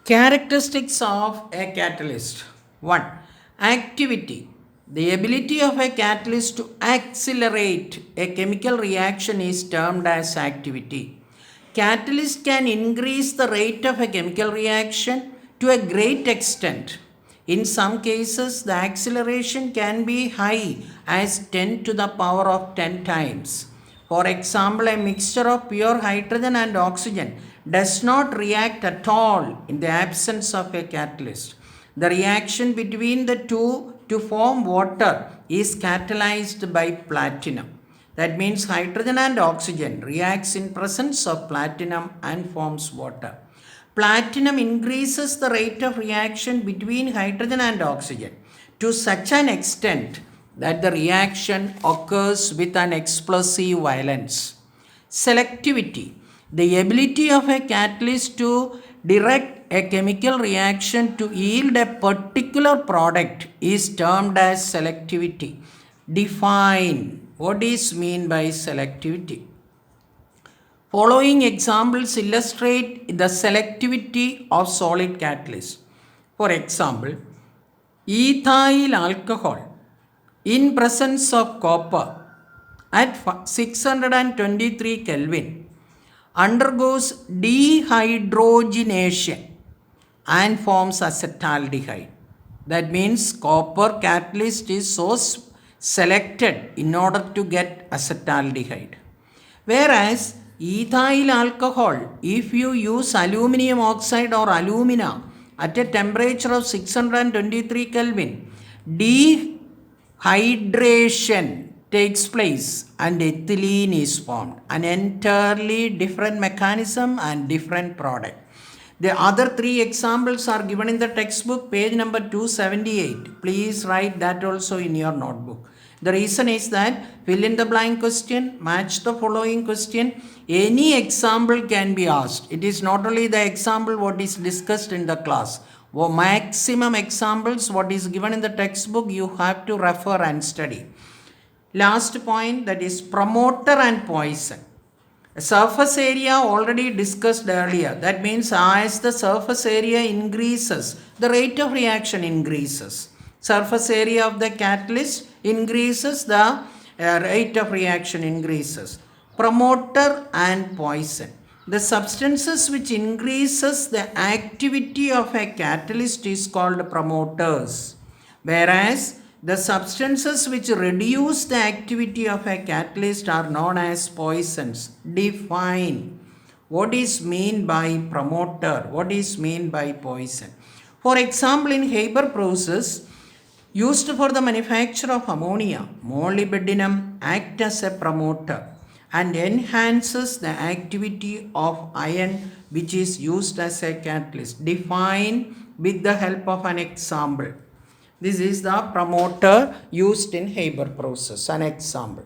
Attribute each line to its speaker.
Speaker 1: Characteristics of a catalyst. 1. Activity. The ability of a catalyst to accelerate a chemical reaction is termed as activity. Catalyst can increase the rate of a chemical reaction to a great extent. In some cases, the acceleration can be high as 10 to the power of 10 times. For example, a mixture of pure hydrogen and oxygen does not react at all in the absence of a catalyst. The reaction between the two to form water is catalyzed by platinum. That means hydrogen and oxygen reacts in presence of platinum and forms water. Platinum increases the rate of reaction between hydrogen and oxygen to such an extent that the reaction occurs with an explosive violence. Selectivity. The ability of a catalyst to direct a chemical reaction to yield a particular product is termed as selectivity. Define what is meant by selectivity. Following examples illustrate the selectivity of solid catalysts. For example, ethyl alcohol in presence of copper at 623 Kelvin undergoes dehydrogenation and forms acetaldehyde. That means copper catalyst is so selected in order to get acetaldehyde. Whereas ethyl alcohol, if you use aluminum oxide or alumina at a temperature of 623 Kelvin, dehydration takes place and ethylene is formed. An entirely different mechanism and different product. The other three examples are given in the textbook, page number 278. Please write that also in your notebook. The reason is that fill in the blank question, match the following question. Any example can be asked. It is not only the example what is discussed in the class. Maximum examples what is given in the textbook you have to refer and study. Last point, that is promoter and poison. Surface area already discussed earlier. That means as the surface area increases, the rate of reaction increases. Surface area of the catalyst increases, the rate of reaction increases. Promoter and poison. The substances which increases the activity of a catalyst is called promoters, whereas the substances which reduce the activity of a catalyst are known as poisons. Define what is meant by promoter, what is meant by poison. For example, in Haber process used for the manufacture of ammonia, molybdenum acts as a promoter and enhances the activity of iron which is used as a catalyst. Define with the help of an example. This is the promoter used in Haber process, an example.